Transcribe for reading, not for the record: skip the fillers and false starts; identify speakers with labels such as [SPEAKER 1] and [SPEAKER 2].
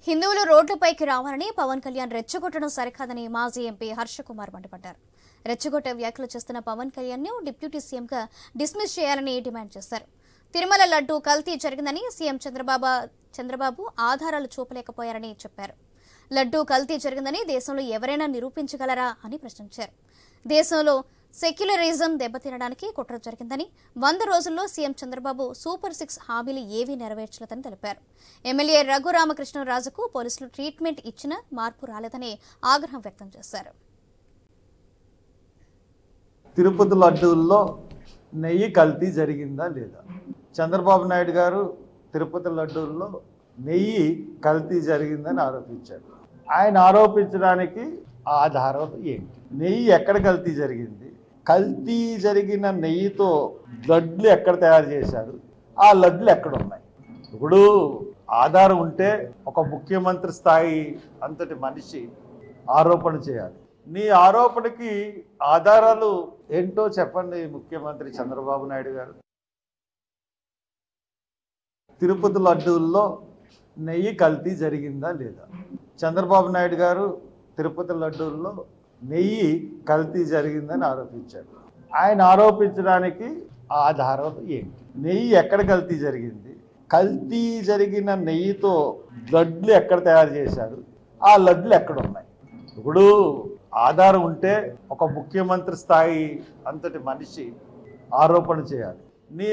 [SPEAKER 1] హిందువులు రోడ్లపైకి రావాలని పవన్ కళ్యాణ్ రెచ్చగొట్టడం సరికాదని మాజీ ఎంపీ హర్ష కుమార్ మండిపడ్డారు. రెచ్చగొట్టే వ్యాఖ్యలు చేస్తున్న పవన్ కళ్యాణ్ ను డిప్యూటీ సీఎంగా డిస్మిస్ చేయాలని డిమాండ్ చేశారు. తిరుమల లడ్డూ కల్తీ జరిగిందని సీఎం చంద్రబాబు ఆధారాలు చూపలేకపోయారని చెప్పారు. లడ్డూ కల్తీ జరిగిందని దేశంలో ఎవరైనా నిరూపించగలరా అని ప్రశ్నించారు. దేశంలో సెక్యులరిజం దెబ్బతినడానికి కుట్ర జరిగిందని, 100 రోజుల్లో సీఎం చంద్రబాబు సూపర్ 6 హామీలు ఏవీ నెరవేర్చలేదని తెలిపారు. ఎమ్మెల్యే రఘురామకృష్ణరాజుకు పోలీసులు ట్రీట్మెంట్ ఇచ్చినా మార్పు రాలేదని ఆగ్రహం వ్యక్తం చేశారు.
[SPEAKER 2] తిరుపతి లడ్డూల్లో నెయ్యి కల్తీ జరిగిందా లేదా? చంద్రబాబు నాయుడు గారు తిరుపతి లడ్డూల్లో నెయ్యి కల్తీ జరిగిందని ఆరోపించారు. ఆయన ఆరోపించడానికి ఆధారం ఏంటి? నెయ్యి ఎక్కడ కల్తీ జరిగింది? కల్తీ జరిగిన నెయ్యితో లడ్లు ఎక్కడ తయారు చేశారు? ఆ లడ్లు ఎక్కడ ఉన్నాయి? ఇప్పుడు ఆధారం ఉంటే ఒక ముఖ్యమంత్రి స్థాయి అంతటి మనిషి ఆరోపణ చేయాలి. నీ ఆరోపణకి ఆధారాలు ఏంటో చెప్పండి ముఖ్యమంత్రి చంద్రబాబు నాయుడు గారు. తిరుపతి లడ్డూల్లో నెయ్యి కల్తీ జరిగిందా లేదా? చంద్రబాబు నాయుడు గారు తిరుపతి లడ్డూల్లో నెయ్యి కల్తీ జరిగిందని ఆరోపించారు. ఆయన ఆరోపించడానికి ఆధారం ఏంటి? నెయ్యి ఎక్కడ కల్తీ జరిగింది? కల్తీ జరిగిన నెయ్యితో లడ్లు ఎక్కడ తయారు చేశారు? ఆ లడ్లు ఎక్కడ ఉన్నాయి? ఇప్పుడు ఆధారం ఉంటే ఒక ముఖ్యమంత్రి స్థాయి అంతటి మనిషి ఆరోపణ చేయాలి. నీ